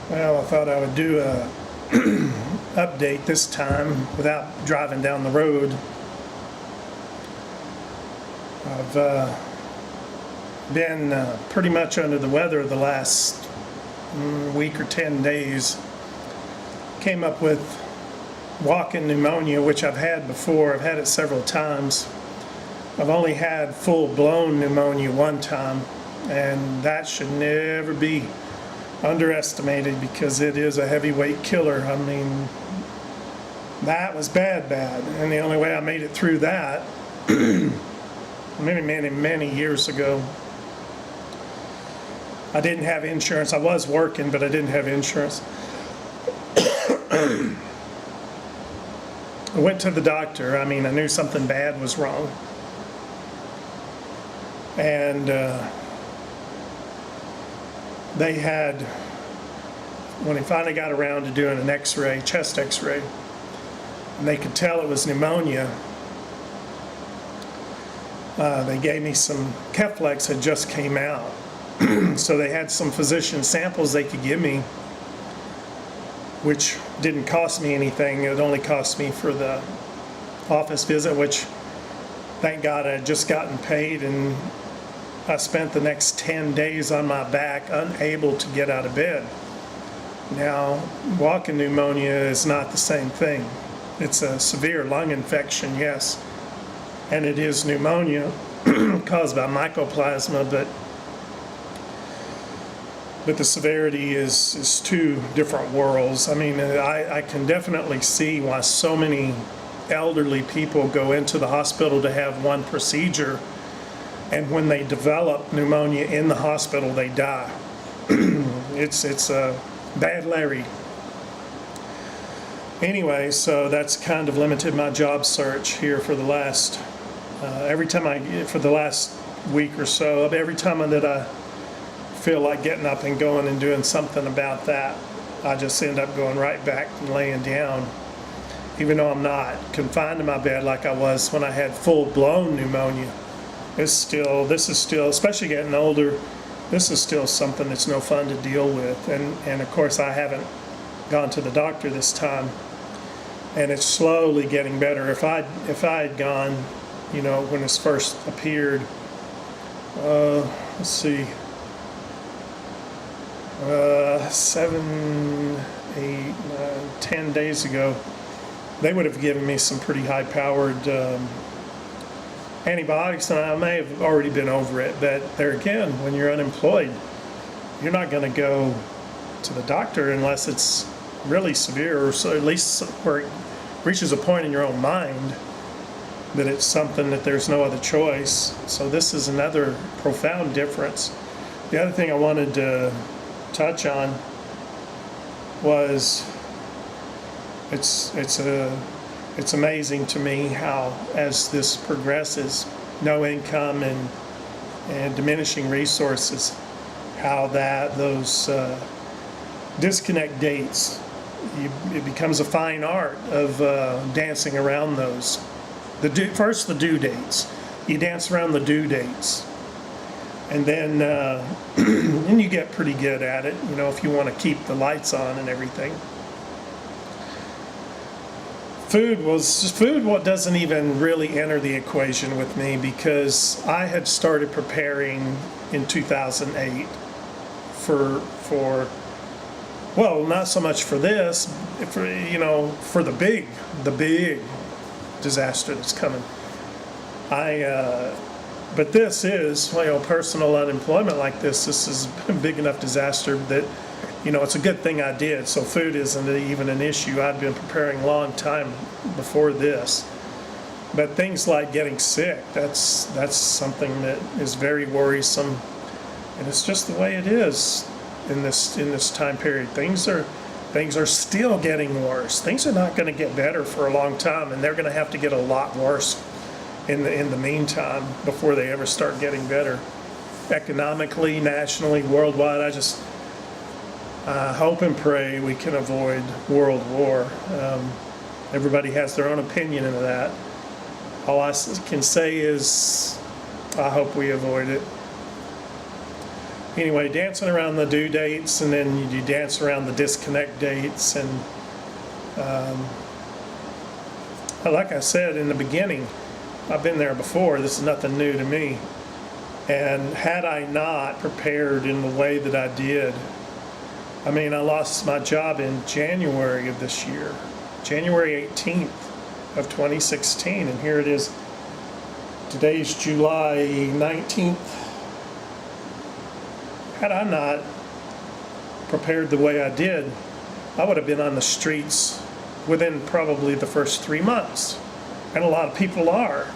Well, I thought I would do a update this time without driving down the road. I've been pretty much under the weather the last week or 10 days. Came up with walking pneumonia, which I've had before. I've had it several times. I've only had full-blown pneumonia one time, and that should never be underestimated because it is a heavyweight killer. I mean, that was bad, and the only way I made it through that many years ago, I didn't have insurance. I was working, but I didn't have insurance. I went to the doctor. I mean, I knew something bad was wrong. And they had, when they finally got around to doing an x-ray, chest x-ray, and they could tell it was pneumonia, they gave me some Keflex had just came out. So they had some physician samples they could give me, which didn't cost me anything. It only cost me for the office visit, which thank God I had just gotten paid, and I spent the next 10 days on my back unable to get out of bed. Now, walking pneumonia is not the same thing. It's a severe lung infection, yes, and it is pneumonia caused by mycoplasma, but the severity is two different worlds. I mean, I can definitely see why so many elderly people go into the hospital to have one procedure, and when they develop pneumonia in the hospital, they die. It's a bad Larry. Anyway, so that's kind of limited my job search here for the last, for the last week or so. Every time that I feel like getting up and going and doing something about that, I just end up going right back and laying down, even though I'm not confined to my bed like I was when I had full-blown pneumonia. This is still, especially getting older, this is still something that's no fun to deal with. And of course I haven't gone to the doctor this time, and it's slowly getting better. If I had gone, when this first appeared, let's see, 7, 8, 9, 10 days ago, they would have given me some pretty high-powered antibiotics, and I may have already been over it. But there again, when you're unemployed, you're not going to go to the doctor unless it's really severe, or so at least where it reaches a point in your own mind that it's something that there's no other choice. So this is another profound difference. The other thing I wanted to touch on was it's amazing to me how, as this progresses, no income and diminishing resources, how those disconnect dates, it becomes a fine art of dancing around those. First the due dates. You dance around the due dates, and then and you get pretty good at it, if you want to keep the lights on and everything. Food doesn't even really enter the equation with me, because I had started preparing in 2008 for well, not so much for this, for the big disaster that's coming. But this is, personal unemployment like this is a big enough disaster that, it's a good thing I did. So food isn't even an issue. I'd been preparing a long time before this. But things like getting sick, that's something that is very worrisome. And it's just the way it is in this time period. Things are still getting worse. Things are not going to get better for a long time, and they're going to have to get a lot worse in the meantime before they ever start getting better. Economically, nationally, worldwide, I hope and pray we can avoid world war. Everybody has their own opinion into that. All I can say is I hope we avoid it. anyway, dancing around the due dates, and then you dance around the disconnect dates. And like I said in the beginning, I've been there before. This is nothing new to me. And had I not prepared in the way that I did, I mean, I lost my job in January of this year, January 18th of 2016, and here it is. Today's July 19th. Had I not prepared the way I did, I would have been on the streets within probably the first 3 months. And a lot of people are.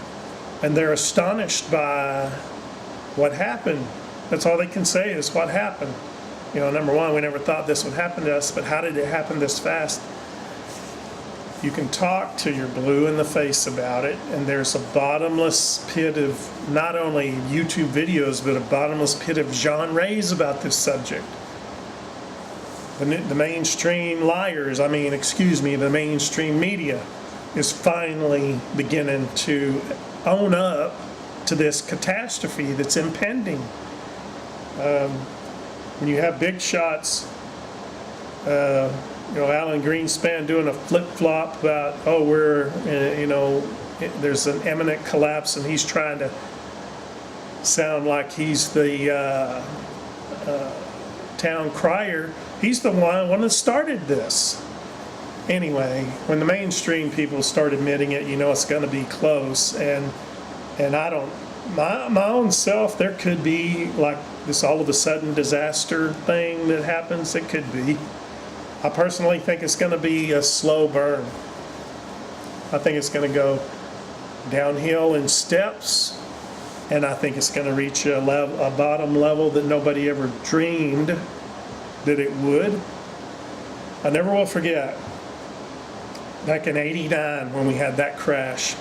And they're astonished by what happened. That's all they can say is what happened. You know, number one, we never thought this would happen to us, but how did it happen this fast? You can talk till you're blue in the face about it, and there's a bottomless pit of not only YouTube videos, but a bottomless pit of genres about this subject. The mainstream liars, the mainstream media is finally beginning to own up to this catastrophe that's impending. When you have big shots, Alan Greenspan doing a flip-flop about, there's an imminent collapse, and he's trying to sound like he's the town crier. He's the one that started this. Anyway, when the mainstream people start admitting it, it's going to be close. And I don't, my own self, there could be like this all of a sudden disaster thing that happens. It could be. I personally think it's going to be a slow burn. I think it's going to go downhill in steps, and I think it's going to reach a bottom level that nobody ever dreamed that it would. I never will forget back in '89 when we had that crash.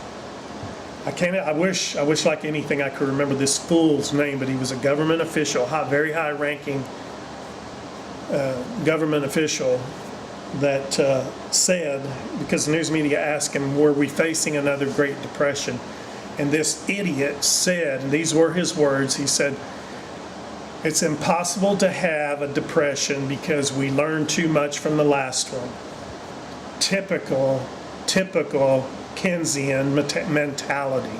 I wish like anything I could remember this fool's name, but he was a government official, very high-ranking government official that said, because the news media asked him, were we facing another Great Depression? And this idiot said, and these were his words, he said, it's impossible to have a depression because we learned too much from the last one. Typical Keynesian mentality.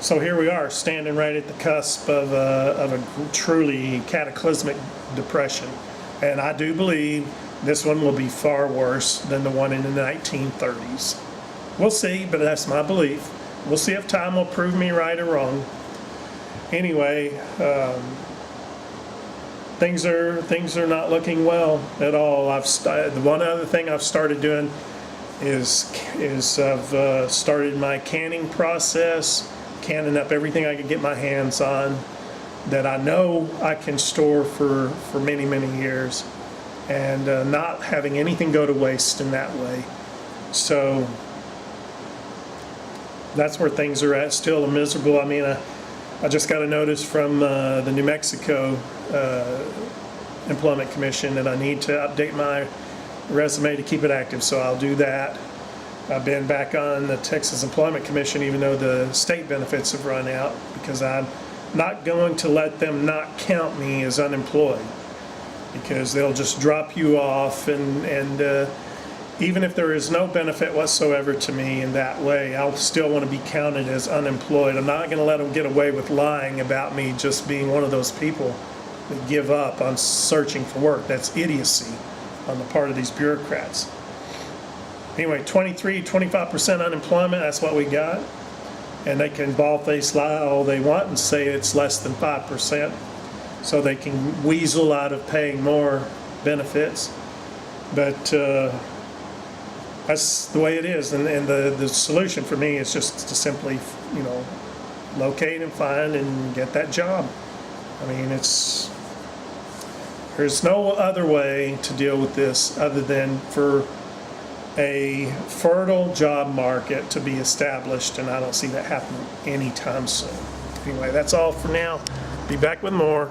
So here we are, standing right at the cusp of a truly cataclysmic depression. And I do believe this one will be far worse than the one in the 1930s. We'll see, but that's my belief. We'll see if time will prove me right or wrong. Anyway, things are not looking well at all. The one other thing I've started doing is I've started my canning process, canning up everything I can get my hands on that I know I can store for many, many years, and not having anything go to waste in that way. So that's where things are at. Still miserable. I mean, I just got a notice from the New Mexico Employment Commission that I need to update my resume to keep it active, so I'll do that. I've been back on the Texas Employment Commission even though the state benefits have run out, because I'm not going to let them not count me as unemployed, because they'll just drop you off, and even if there is no benefit whatsoever to me in that way, I'll still want to be counted as unemployed. I'm not going to let them get away with lying about me just being one of those people that give up on searching for work. That's idiocy on the part of these bureaucrats. Anyway, 25% unemployment, that's what we got. And they can bald-faced lie all they want and say it's less than 5%, so they can weasel out of paying more benefits. But that's the way it is. And the solution for me is just to simply, locate and find and get that job. I mean, there's no other way to deal with this other than for a fertile job market to be established, and I don't see that happening anytime soon. Anyway, that's all for now. Be back with more.